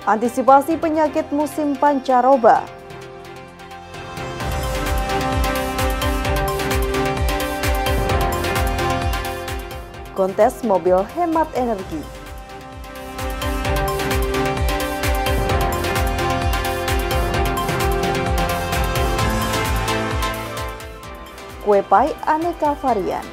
Antisipasi penyakit musim pancaroba. Kontes mobil hemat energi. Kue pai aneka varian.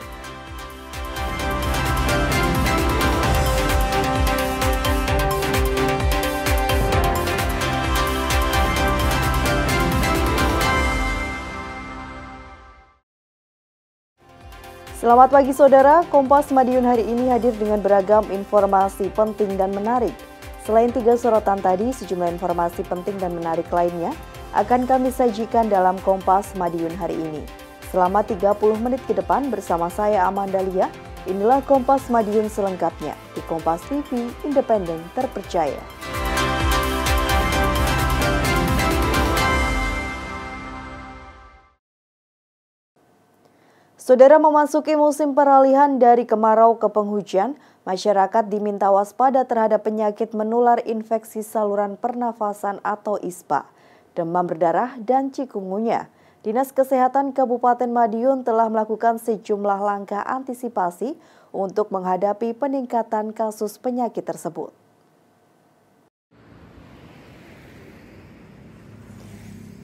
Selamat pagi saudara, Kompas Madiun hari ini hadir dengan beragam informasi penting dan menarik. Selain 3 sorotan tadi, sejumlah informasi penting dan menarik lainnya akan kami sajikan dalam Kompas Madiun hari ini. Selama 30 menit ke depan bersama saya Amanda Lia, inilah Kompas Madiun selengkapnya di Kompas TV, independen terpercaya. Saudara, memasuki musim peralihan dari kemarau ke penghujan, masyarakat diminta waspada terhadap penyakit menular infeksi saluran pernafasan atau ISPA, demam berdarah, dan cikungunya. Dinas Kesehatan Kabupaten Madiun telah melakukan sejumlah langkah antisipasi untuk menghadapi peningkatan kasus penyakit tersebut.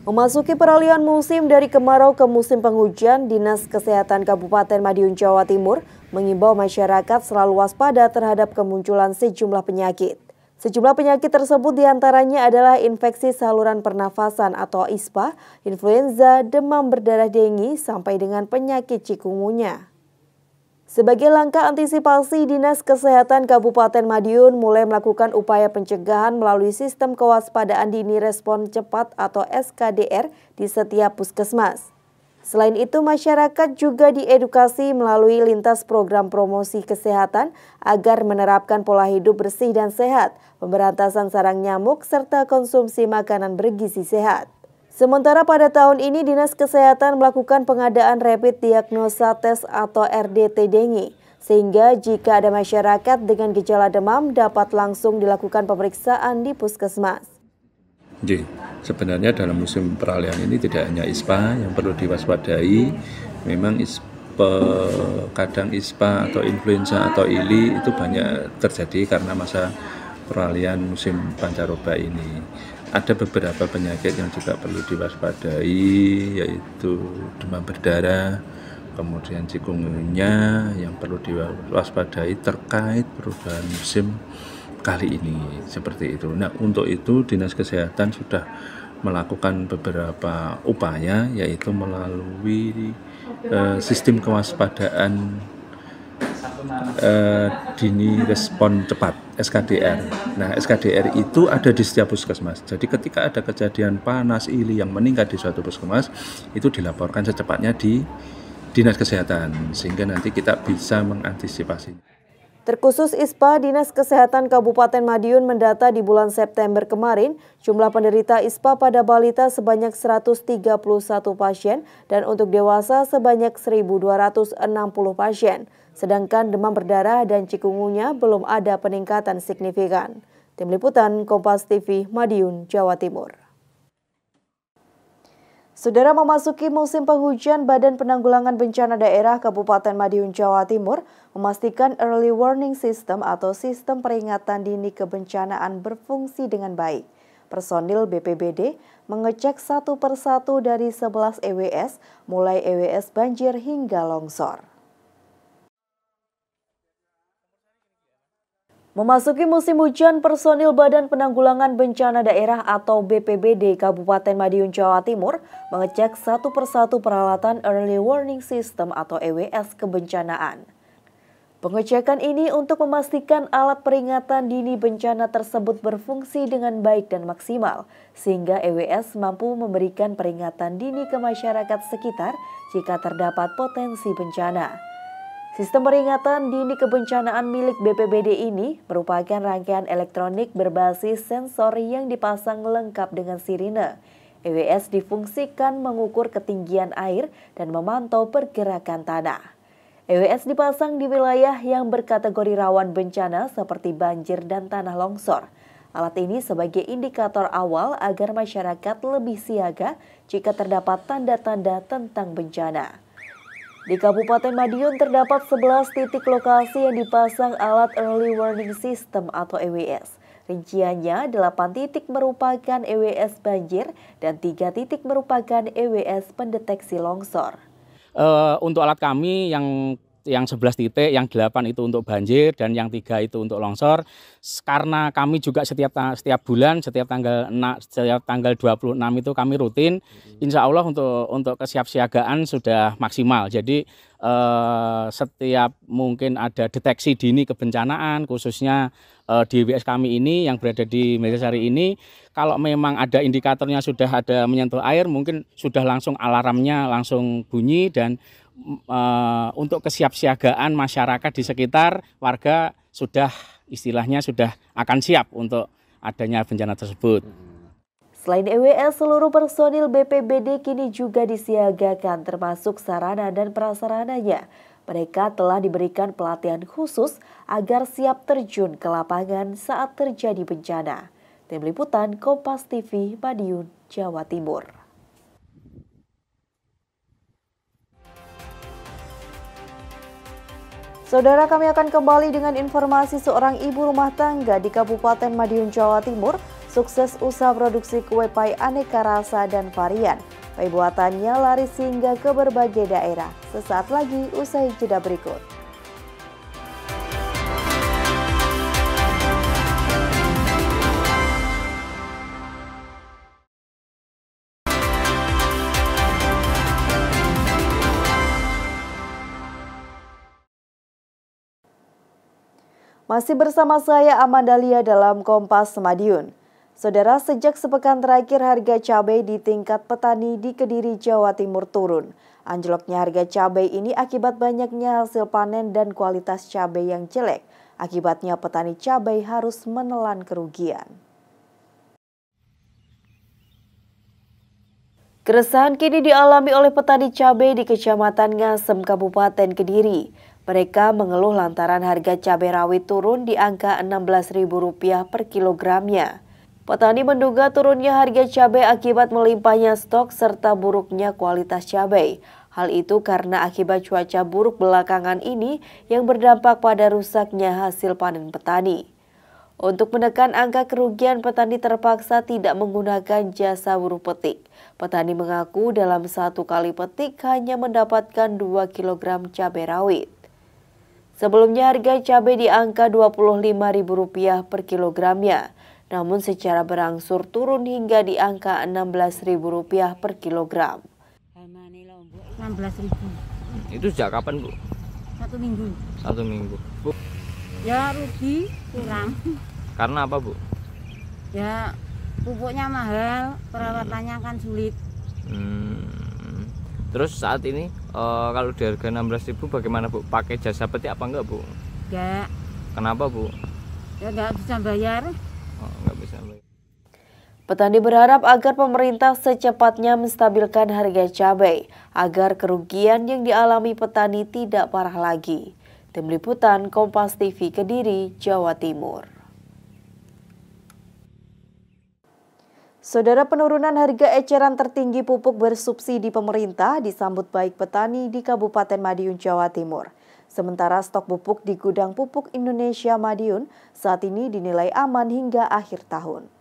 Memasuki peralihan musim dari kemarau ke musim penghujan, Dinas Kesehatan Kabupaten Madiun, Jawa Timur mengimbau masyarakat selalu waspada terhadap kemunculan sejumlah penyakit. Sejumlah penyakit tersebut diantaranya adalah infeksi saluran pernafasan atau ISPA, influenza, demam berdarah dengue, sampai dengan penyakit cikungunya. Sebagai langkah antisipasi, Dinas Kesehatan Kabupaten Madiun mulai melakukan upaya pencegahan melalui sistem kewaspadaan dini respon cepat atau SKDR di setiap puskesmas. Selain itu, masyarakat juga diedukasi melalui lintas program promosi kesehatan agar menerapkan pola hidup bersih dan sehat, pemberantasan sarang nyamuk, serta konsumsi makanan bergizi sehat. Sementara pada tahun ini Dinas Kesehatan melakukan pengadaan Rapid Diagnosa Test atau RDT dengue, sehingga jika ada masyarakat dengan gejala demam dapat langsung dilakukan pemeriksaan di puskesmas. Jadi, sebenarnya dalam musim peralihan ini tidak hanya ISPA yang perlu diwaspadai, memang kadang ISPA atau influenza atau ILI itu banyak terjadi karena masa peralihan musim pancaroba ini. Ada beberapa penyakit yang juga perlu diwaspadai, yaitu demam berdarah, kemudian cikungunya yang perlu diwaspadai terkait perubahan musim kali ini, seperti itu. Nah, untuk itu Dinas Kesehatan sudah melakukan beberapa upaya, yaitu melalui sistem kewaspadaan dini respon cepat SKDR. Nah, SKDR itu ada di setiap puskesmas. Jadi ketika ada kejadian panas ILI yang meningkat di suatu puskesmas, itu dilaporkan secepatnya di Dinas Kesehatan sehingga nanti kita bisa mengantisipasi. Terkhusus ISPA, Dinas Kesehatan Kabupaten Madiun mendata di bulan September kemarin, jumlah penderita ISPA pada balita sebanyak 131 pasien dan untuk dewasa sebanyak 1.260 pasien. Sedangkan demam berdarah dan cikungunya belum ada peningkatan signifikan. Tim Liputan Kompas TV Madiun, Jawa Timur. Saudara, memasuki musim penghujan, Badan Penanggulangan Bencana Daerah Kabupaten Madiun, Jawa Timur memastikan early warning system atau sistem peringatan dini kebencanaan berfungsi dengan baik. Personil BPBD mengecek satu persatu dari 11 EWS, mulai EWS banjir hingga longsor. Memasuki musim hujan, personil Badan Penanggulangan Bencana Daerah atau BPBD Kabupaten Madiun, Jawa Timur mengecek satu persatu peralatan Early Warning System atau EWS kebencanaan. Pengecekan ini untuk memastikan alat peringatan dini bencana tersebut berfungsi dengan baik dan maksimal, sehingga EWS mampu memberikan peringatan dini ke masyarakat sekitar jika terdapat potensi bencana. Sistem peringatan dini kebencanaan milik BPBD ini merupakan rangkaian elektronik berbasis sensor yang dipasang lengkap dengan sirine. EWS difungsikan mengukur ketinggian air dan memantau pergerakan tanah. EWS dipasang di wilayah yang berkategori rawan bencana seperti banjir dan tanah longsor. Alat ini sebagai indikator awal agar masyarakat lebih siaga jika terdapat tanda-tanda tentang bencana. Di Kabupaten Madiun terdapat 11 titik lokasi yang dipasang alat Early Warning System atau EWS. Rinciannya 8 titik merupakan EWS banjir dan 3 titik merupakan EWS pendeteksi longsor. Untuk alat kami yang 11 titik, yang 8 itu untuk banjir dan yang 3 itu untuk longsor. Karena kami juga setiap bulan, setiap tanggal 26 itu kami rutin. Insya Allah untuk kesiapsiagaan sudah maksimal. Jadi setiap mungkin ada deteksi dini kebencanaan, khususnya di WS kami ini yang berada di Mejasari ini, kalau memang ada indikatornya sudah ada menyentuh air, mungkin sudah langsung alarmnya langsung bunyi dan untuk kesiapsiagaan masyarakat di sekitar warga sudah istilahnya sudah akan siap untuk adanya bencana tersebut. Selain EWS, seluruh personil BPBD kini juga disiagakan termasuk sarana dan prasarananya. Mereka telah diberikan pelatihan khusus agar siap terjun ke lapangan saat terjadi bencana. Tim Liputan Kompas TV, Madiun, Jawa Timur. Saudara, kami akan kembali dengan informasi seorang ibu rumah tangga di Kabupaten Madiun, Jawa Timur, sukses usaha produksi kue pai aneka rasa dan varian. Pembuatannya laris hingga ke berbagai daerah. Sesaat lagi usai jeda berikut. Masih bersama saya Amanda Lia dalam Kompas Madiun. Saudara, sejak sepekan terakhir harga cabai di tingkat petani di Kediri, Jawa Timur turun. Anjloknya harga cabai ini akibat banyaknya hasil panen dan kualitas cabai yang jelek. Akibatnya petani cabai harus menelan kerugian. Keresahan kini dialami oleh petani cabai di Kecamatan Ngasem, Kabupaten Kediri. Mereka mengeluh lantaran harga cabai rawit turun di angka Rp16.000 per kilogramnya. Petani menduga turunnya harga cabai akibat melimpahnya stok serta buruknya kualitas cabai. Hal itu karena akibat cuaca buruk belakangan ini yang berdampak pada rusaknya hasil panen petani. Untuk menekan angka kerugian, petani terpaksa tidak menggunakan jasa buruh petik. Petani mengaku dalam satu kali petik hanya mendapatkan 2 kg cabai rawit. Sebelumnya harga cabai di angka Rp25.000 per kilogramnya, namun secara berangsur turun hingga di angka Rp16.000 per kilogram. 16.000. Itu sejak kapan, Bu? 1 minggu. 1 minggu. Bu? Ya rugi, kurang. Karena apa, Bu? Ya pupuknya mahal, perawatannya kan sulit. Terus saat ini kalau di harga 16.000 bagaimana, Bu? Pakai jasa petik apa enggak, Bu? Enggak. Kenapa, Bu? Ya enggak bisa bayar. Oh, enggak bisa bayar. Petani berharap agar pemerintah secepatnya menstabilkan harga cabai agar kerugian yang dialami petani tidak parah lagi. Tim Liputan Kompas TV Kediri, Jawa Timur. Saudara, penurunan harga eceran tertinggi pupuk bersubsidi pemerintah disambut baik petani di Kabupaten Madiun, Jawa Timur. Sementara stok pupuk di Gudang Pupuk Indonesia Madiun saat ini dinilai aman hingga akhir tahun.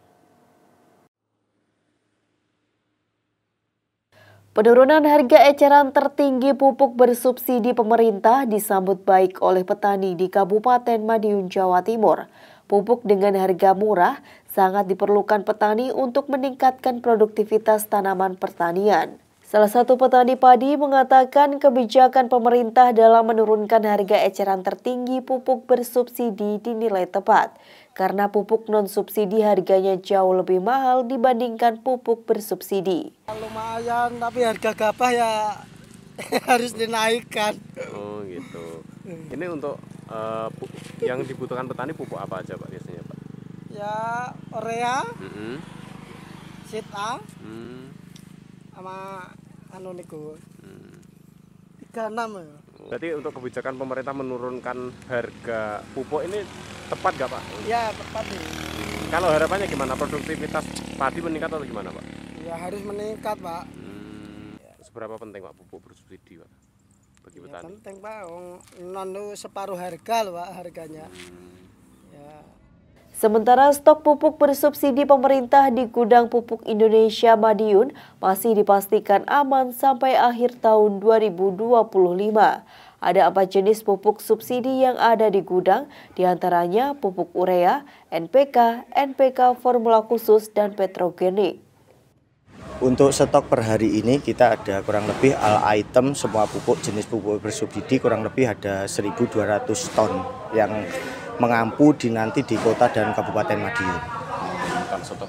Penurunan harga eceran tertinggi pupuk bersubsidi pemerintah disambut baik oleh petani di Kabupaten Madiun, Jawa Timur. Pupuk dengan harga murah sangat diperlukan petani untuk meningkatkan produktivitas tanaman pertanian. Salah satu petani padi mengatakan kebijakan pemerintah dalam menurunkan harga eceran tertinggi pupuk bersubsidi dinilai tepat, karena pupuk non-subsidi harganya jauh lebih mahal dibandingkan pupuk bersubsidi. Lumayan, tapi harga gabah ya harus dinaikkan. Oh gitu. Ini untuk yang dibutuhkan petani pupuk apa aja, Pak, biasanya, Pak? Ya urea, sita, sama anu niku 36 ya. Berarti untuk kebijakan pemerintah menurunkan harga pupuk ini tepat nggak, Pak? Ya tepat nih. Kalau harapannya gimana? Produktivitas padi meningkat atau gimana, Pak? Ya harus meningkat, Pak. Seberapa penting, Pak, pupuk bersubsidi, Pak, bagi Ya, petani? penting, Pak. Non separuh harga loh, Pak, harganya. Ya. Sementara stok pupuk bersubsidi pemerintah di gudang pupuk Indonesia Madiun masih dipastikan aman sampai akhir tahun 2025. Ada 4 jenis pupuk subsidi yang ada di gudang, diantaranya pupuk urea, NPK, NPK formula khusus, dan petrogenik. Untuk stok per hari ini kita ada kurang lebih all item semua pupuk jenis pupuk bersubsidi kurang lebih ada 1.200 ton yang mengampu nanti di kota dan Kabupaten Madiun. Stok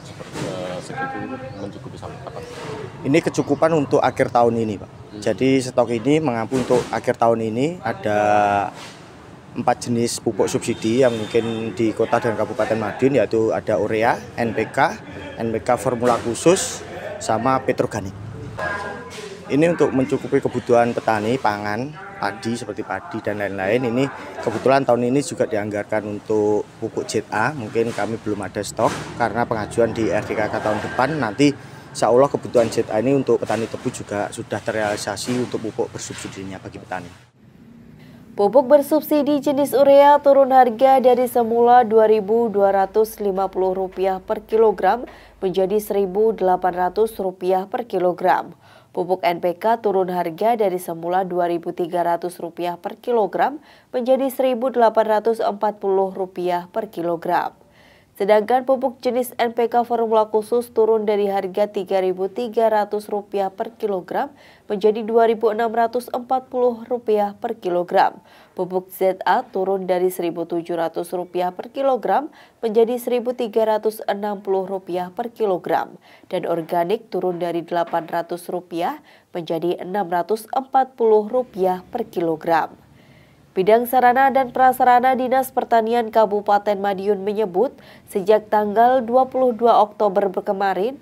segitu mencukupi sampai kapan? Ini kecukupan untuk akhir tahun ini, Pak. Jadi stok ini mengampu untuk akhir tahun ini. Ada 4 jenis pupuk subsidi yang mungkin di kota dan Kabupaten Madiun, yaitu ada urea, NPK, NPK formula khusus, sama petrogenik. Ini untuk mencukupi kebutuhan petani pangan, padi seperti padi dan lain-lain. Ini kebetulan tahun ini juga dianggarkan untuk pupuk ZA. Mungkin kami belum ada stok karena pengajuan di RDKK tahun depan. Nanti insya Allah kebutuhan ZA ini untuk petani tebu juga sudah terrealisasi untuk pupuk bersubsidinya bagi petani. Pupuk bersubsidi jenis urea turun harga dari semula Rp2.250 per kilogram menjadi Rp1.800 per kilogram. Pupuk NPK turun harga dari semula Rp2.300 per kilogram menjadi Rp1.840 per kilogram. Sedangkan pupuk jenis NPK formula khusus turun dari harga Rp3.300 per kilogram menjadi Rp2.640 per kilogram. Pupuk ZA turun dari Rp1.700 per kilogram menjadi Rp1.360 per kilogram. Dan organik turun dari Rp800 menjadi Rp640 per kilogram. Bidang Sarana dan Prasarana Dinas Pertanian Kabupaten Madiun menyebut sejak tanggal 22 Oktober kemarin,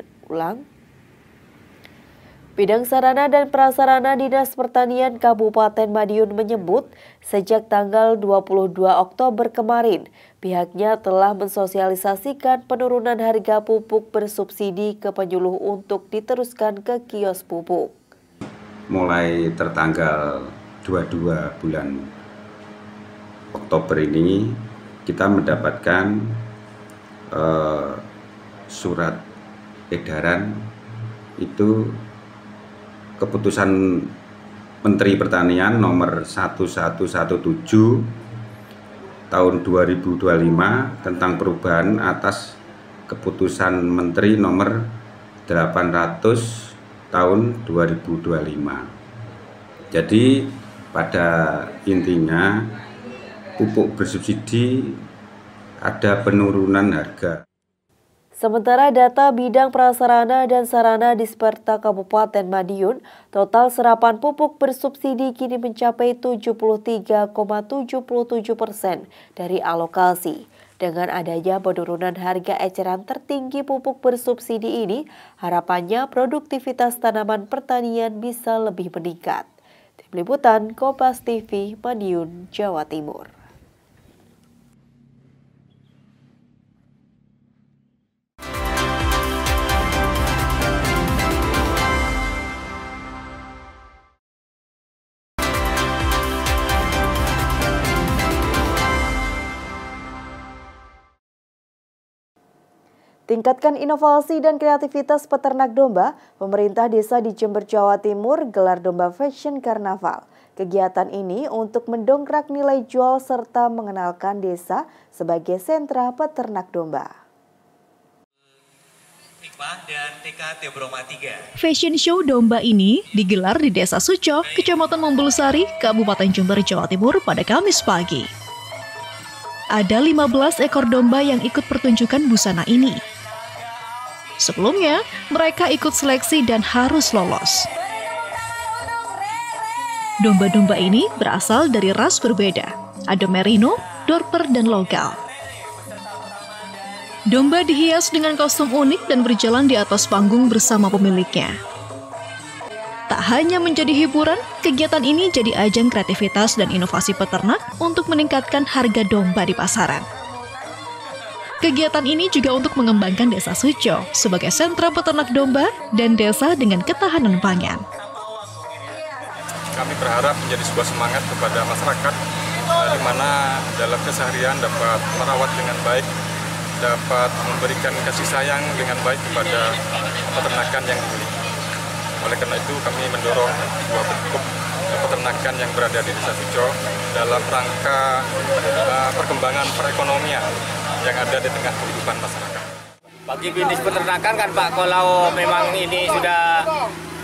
Bidang Sarana dan Prasarana Dinas Pertanian Kabupaten Madiun menyebut sejak tanggal 22 Oktober kemarin, pihaknya telah mensosialisasikan penurunan harga pupuk bersubsidi ke penyuluh untuk diteruskan ke kios pupuk. Mulai tertanggal 22 bulan Oktober ini kita mendapatkan surat edaran itu keputusan Menteri Pertanian nomor 1117 tahun 2025 tentang perubahan atas keputusan Menteri nomor 800 tahun 2025. Jadi pada intinya pupuk bersubsidi ada penurunan harga. Sementara data bidang prasarana dan sarana Disperta Kabupaten Madiun, total serapan pupuk bersubsidi kini mencapai 73,77% dari alokasi. Dengan adanya penurunan harga eceran tertinggi pupuk bersubsidi ini, harapannya produktivitas tanaman pertanian bisa lebih meningkat. Tim Liputan Kompas TV, Madiun, Jawa Timur. Tingkatkan inovasi dan kreativitas peternak domba, pemerintah desa di Jember, Jawa Timur gelar Domba Fashion Karnaval. Kegiatan ini untuk mendongkrak nilai jual serta mengenalkan desa sebagai sentra peternak domba. Fashion show domba ini digelar di Desa Suco, Kecamatan Mombelusari, Kabupaten Jember, Jawa Timur pada Kamis pagi. Ada 15 ekor domba yang ikut pertunjukan busana ini. Sebelumnya, mereka ikut seleksi dan harus lolos. Domba-domba ini berasal dari ras berbeda, ada merino, dorper, dan lokal. Domba dihias dengan kostum unik dan berjalan di atas panggung bersama pemiliknya. Tak hanya menjadi hiburan, kegiatan ini jadi ajang kreativitas dan inovasi peternak untuk meningkatkan harga domba di pasaran. Kegiatan ini juga untuk mengembangkan Desa Suco sebagai sentra peternak domba dan desa dengan ketahanan pangan. Kami berharap menjadi sebuah semangat kepada masyarakat di mana dalam keseharian dapat merawat dengan baik, dapat memberikan kasih sayang dengan baik kepada peternakan yang dimiliki. Oleh karena itu kami mendorong sebuah bentuk peternakan yang berada di Desa Suco dalam rangka perkembangan perekonomian yang ada di tengah kehidupan masyarakat. Bagi bisnis peternakan kan Pak, kalau memang ini sudah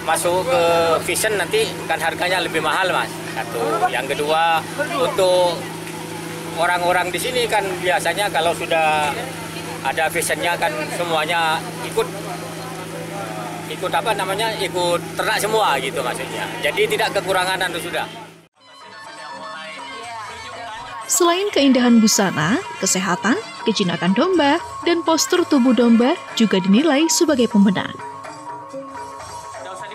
masuk ke vision nanti kan harganya lebih mahal Mas. Satu. Yang kedua, untuk orang-orang di sini kan biasanya kalau sudah ada visionnya kan semuanya ikut ternak semua gitu maksudnya. Jadi tidak kekurangan itu sudah. Selain keindahan busana, kesehatan, kejinakan domba, dan postur tubuh domba juga dinilai sebagai pembenar.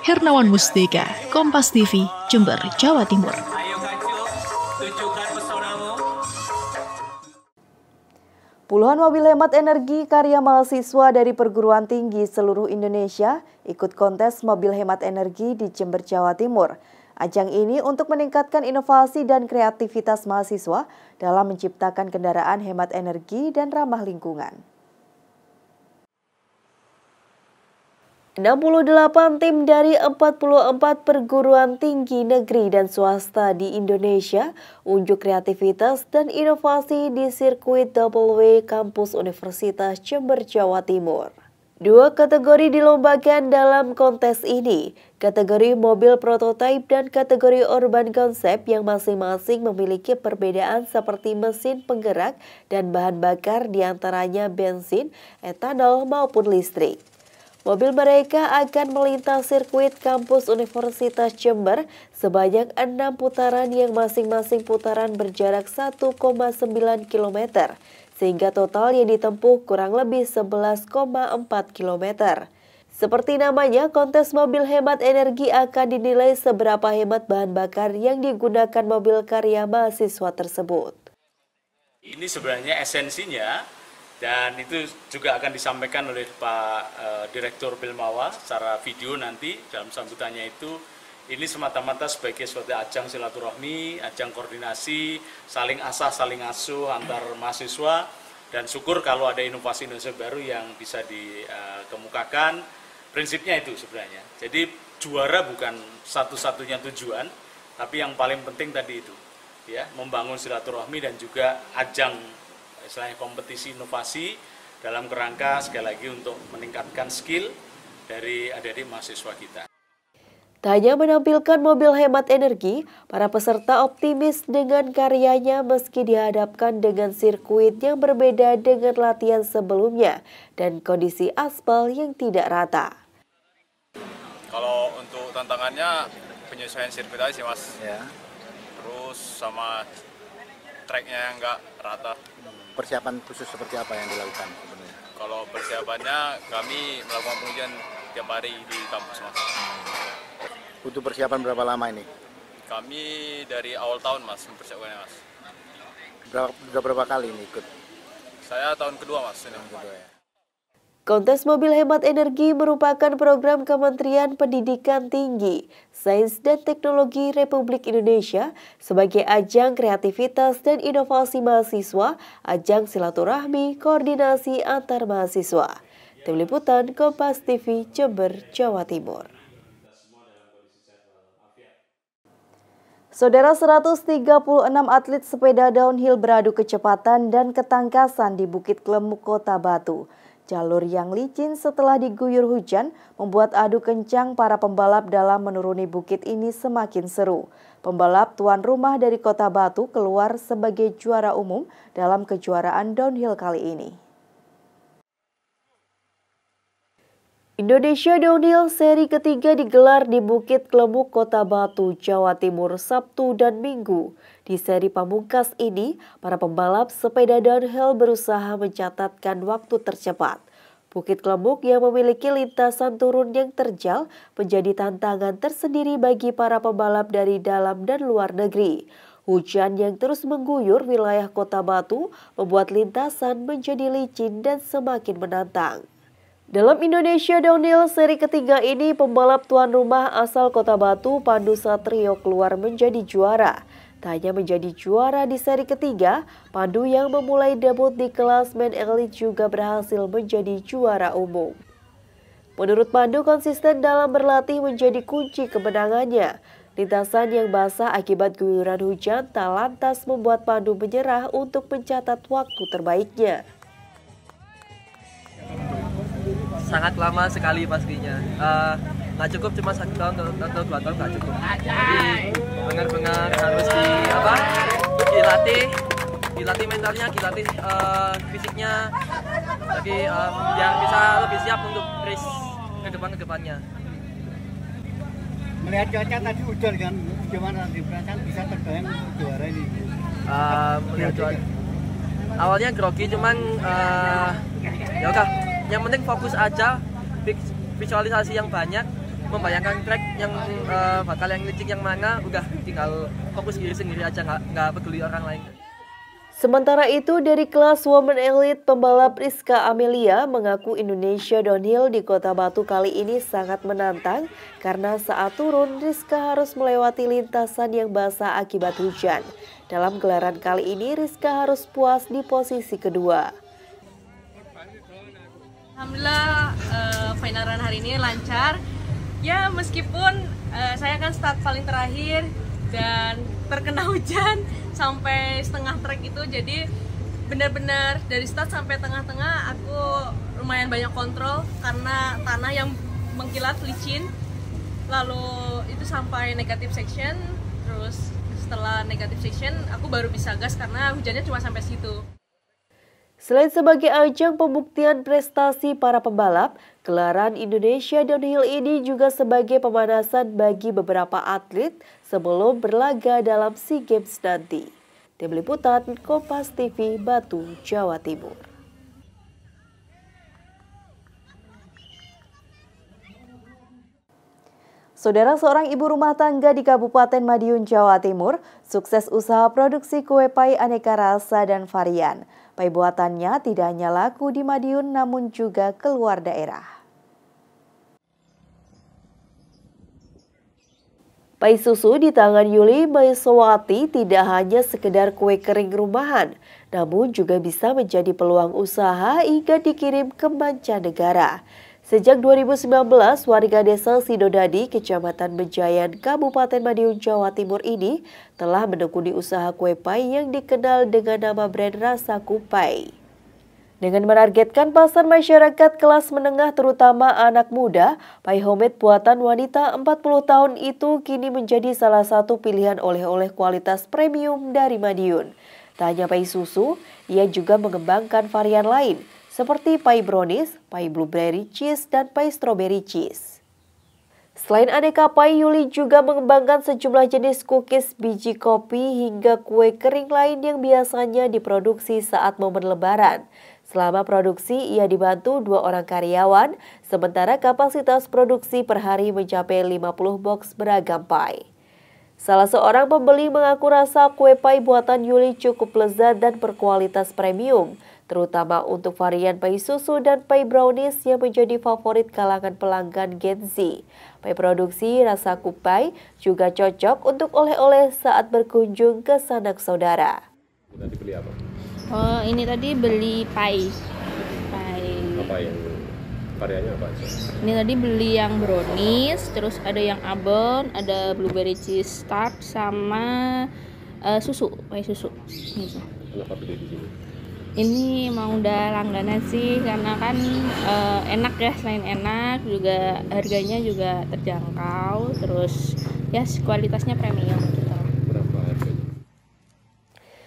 Hernawan Mustika, Kompas TV, Jember, Jawa Timur. Puluhan mobil hemat energi karya mahasiswa dari perguruan tinggi seluruh Indonesia ikut kontes mobil hemat energi di Jember, Jawa Timur. Ajang ini untuk meningkatkan inovasi dan kreativitas mahasiswa dalam menciptakan kendaraan hemat energi dan ramah lingkungan. 68 tim dari 44 perguruan tinggi negeri dan swasta di Indonesia unjuk kreativitas dan inovasi di sirkuit Double W kampus Universitas Jember, Jawa Timur. 2 kategori dilombakan dalam kontes ini, kategori mobil prototipe dan kategori urban concept yang masing-masing memiliki perbedaan seperti mesin penggerak dan bahan bakar diantaranya bensin, etanol maupun listrik. Mobil mereka akan melintas sirkuit kampus Universitas Jember sebanyak 6 putaran yang masing-masing putaran berjarak 1,9 km, sehingga total yang ditempuh kurang lebih 11,4 km. Seperti namanya, kontes mobil hemat energi akan dinilai seberapa hemat bahan bakar yang digunakan mobil karya mahasiswa tersebut. Ini sebenarnya esensinya, dan itu juga akan disampaikan oleh Pak Direktur Bilmawa secara video nanti dalam sambutannya itu. Ini semata-mata sebagai suatu ajang silaturahmi, ajang koordinasi, saling asah, saling asuh antar mahasiswa, dan syukur kalau ada inovasi-inovasi baru yang bisa dikemukakan. Prinsipnya itu sebenarnya. Jadi juara bukan satu-satunya tujuan, tapi yang paling penting tadi itu, ya, membangun silaturahmi dan juga ajang istilahnya kompetisi inovasi dalam kerangka sekali lagi untuk meningkatkan skill dari adik-adik mahasiswa kita. Tak hanya menampilkan mobil hemat energi, para peserta optimis dengan karyanya meski dihadapkan dengan sirkuit yang berbeda dengan latihan sebelumnya dan kondisi aspal yang tidak rata. Kalau untuk tantangannya penyesuaian sirkuit aja sih Mas. Ya. Terus sama tracknya yang nggak rata. Persiapan khusus seperti apa yang dilakukan sebenarnya? Kalau persiapannya kami melakukan pengujian tiap hari di kampus Mas. Butuh persiapan berapa lama ini? Kami dari awal tahun Mas mempersiapkannya Mas. Sudah berapa kali ini ikut? Saya tahun kedua Mas. Tahun kedua ya. Kontes mobil hemat energi merupakan program Kementerian Pendidikan Tinggi, Sains dan Teknologi Republik Indonesia sebagai ajang kreativitas dan inovasi mahasiswa, ajang silaturahmi, koordinasi antar mahasiswa. Tim Liputan Kompas TV Jember, Jawa Timur. Saudara, 136 atlet sepeda downhill beradu kecepatan dan ketangkasan di Bukit Klemuk, Kota Batu. Jalur yang licin setelah diguyur hujan membuat adu kencang para pembalap dalam menuruni bukit ini semakin seru. Pembalap tuan rumah dari Kota Batu keluar sebagai juara umum dalam kejuaraan downhill kali ini. Indonesia Downhill seri ketiga digelar di Bukit Klemuk, Kota Batu, Jawa Timur, Sabtu dan Minggu. Di seri pamungkas ini, para pembalap sepeda downhill berusaha mencatatkan waktu tercepat. Bukit Klemuk yang memiliki lintasan turun yang terjal menjadi tantangan tersendiri bagi para pembalap dari dalam dan luar negeri. Hujan yang terus mengguyur wilayah Kota Batu membuat lintasan menjadi licin dan semakin menantang. Dalam Indonesia Downhill seri ketiga ini, pembalap tuan rumah asal Kota Batu, Pandu Satrio, keluar menjadi juara. Tak hanya menjadi juara di seri ketiga, Pandu yang memulai debut di klasmen elite juga berhasil menjadi juara umum. Menurut Pandu, konsisten dalam berlatih menjadi kunci kemenangannya. Lintasan yang basah akibat guyuran hujan tak lantas membuat Pandu menyerah untuk mencatat waktu terbaiknya. Sangat lama sekali pastinya. Nggak cukup cuma 1 tahun atau 2 tahun, nggak cukup. Jadi benar-benar harus dilatih mentalnya, dilatih fisiknya, jadi biar bisa lebih siap untuk race ke depannya. Melihat cuaca tadi hujan kan, gimana nanti perasaan bisa terbayang juara ini? Melihat cuaca, awalnya grogi, cuman ya udah, yang penting fokus aja, visualisasi yang banyak, membayangkan track yang bakal yang licin yang mana, udah tinggal fokus diri sendiri aja, nggak peduli orang lain. Sementara itu, dari kelas Women Elite, pembalap Rizka Amelia mengaku Indonesia Downhill di Kota Batu kali ini sangat menantang karena saat turun, Rizka harus melewati lintasan yang basah akibat hujan. Dalam gelaran kali ini, Rizka harus puas di posisi kedua. Alhamdulillah, final run hari ini lancar. Ya, meskipun saya kan start paling terakhir dan terkena hujan sampai setengah trek itu, jadi benar-benar dari start sampai tengah-tengah aku lumayan banyak kontrol karena tanah yang mengkilat licin. Lalu itu sampai negative section, terus setelah negative section aku baru bisa gas karena hujannya cuma sampai situ. Selain sebagai ajang pembuktian prestasi para pembalap, gelaran Indonesia Downhill ini juga sebagai pemanasan bagi beberapa atlet sebelum berlaga dalam SEA Games nanti. Tim Liputan Kompas TV, Batu, Jawa Timur. Saudara, seorang ibu rumah tangga di Kabupaten Madiun, Jawa Timur, sukses usaha produksi kue pai aneka rasa dan varian. Pai buatannya tidak hanya laku di Madiun, namun juga keluar daerah. Pai susu di tangan Yuli Maisawati tidak hanya sekedar kue kering rumahan, namun juga bisa menjadi peluang usaha hingga dikirim ke mancanegara. Sejak 2019, warga desa Sidodadi, Kecamatan Bejayan, Kabupaten Madiun, Jawa Timur ini telah menekuni usaha kue pai yang dikenal dengan nama brand Rasa Kupai. Dengan menargetkan pasar masyarakat kelas menengah terutama anak muda, pai homemade buatan wanita 40 tahun itu kini menjadi salah satu pilihan oleh-oleh kualitas premium dari Madiun. Tak hanya pai susu, ia juga mengembangkan varian lain, seperti pai brownies, pai blueberry cheese, dan pai strawberry cheese. Selain aneka pai, Yuli juga mengembangkan sejumlah jenis cookies, biji kopi, hingga kue kering lain yang biasanya diproduksi saat momen lebaran. Selama produksi, ia dibantu 2 orang karyawan, sementara kapasitas produksi per hari mencapai 50 box beragam pai. Salah seorang pembeli mengaku rasa kue pai buatan Yuli cukup lezat dan berkualitas premium, terutama untuk varian pai susu dan pai brownies yang menjadi favorit kalangan pelanggan Gen Z. Pai produksi Rasa Kupai juga cocok untuk oleh-oleh saat berkunjung ke sanak saudara. Tadi beli apa? Oh, ini tadi beli pai. Apa yang variannya apa aja? Ini tadi beli yang brownies, terus ada yang abon, ada blueberry cheese tart sama susu, pai susu. Kenapa beli di sini? Ini mau udah langganan sih, karena kan enak ya, selain enak juga harganya juga terjangkau, terus ya kualitasnya premium gitu. Berapa harganya?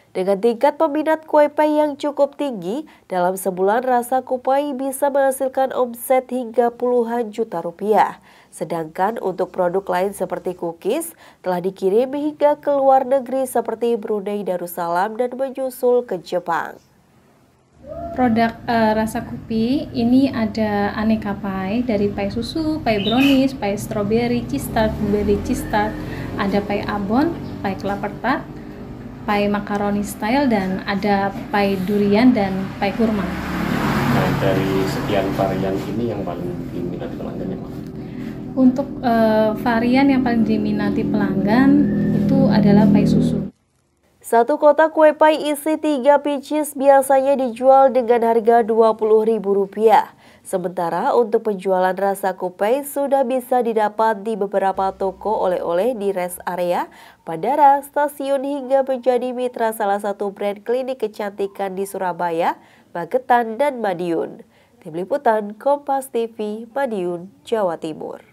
Dengan tingkat peminat kue pai yang cukup tinggi, dalam sebulan Rasa Kupai bisa menghasilkan omset hingga puluhan juta rupiah. Sedangkan untuk produk lain seperti cookies telah dikirim hingga ke luar negeri seperti Brunei Darussalam dan menyusul ke Jepang. Produk Rasa Kupi ini ada aneka pai, dari pai susu, pai brownies, pai strawberry cheese tart, blueberry cheese tart, ada pai abon, pai kelapa tart, pai makaroni style, dan ada pai durian dan pai kurma. Nah, dari sekian varian ini yang paling diminati pelanggan yang mana? Untuk varian yang paling diminati pelanggan itu adalah pai susu. Satu kotak kue pai isi 3 pieces biasanya dijual dengan harga Rp20.000. Sementara untuk penjualan rasa kupai sudah bisa didapat di beberapa toko oleh-oleh di rest area, bandara, stasiun hingga menjadi mitra salah satu brand klinik kecantikan di Surabaya, Magetan, dan Madiun. Tim Liputan Kompas TV, Madiun, Jawa Timur.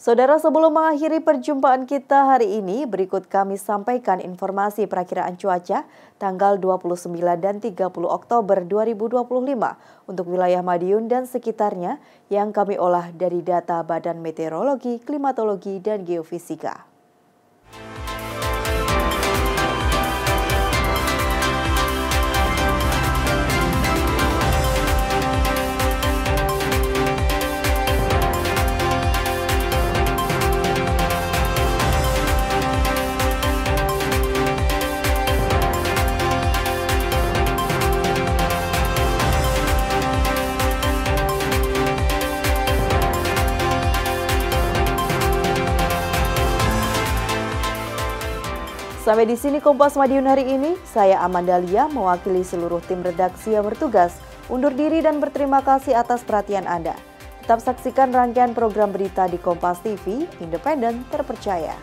Saudara, sebelum mengakhiri perjumpaan kita hari ini, berikut kami sampaikan informasi perakiraan cuaca tanggal 29 dan 30 Oktober 2025 untuk wilayah Madiun dan sekitarnya yang kami olah dari data Badan Meteorologi, Klimatologi, dan Geofisika. Sampai di sini Kompas Madiun hari ini. Saya Amandalia mewakili seluruh tim redaksi yang bertugas undur diri dan berterima kasih atas perhatian Anda. Tetap saksikan rangkaian program berita di Kompas TV, independen, terpercaya.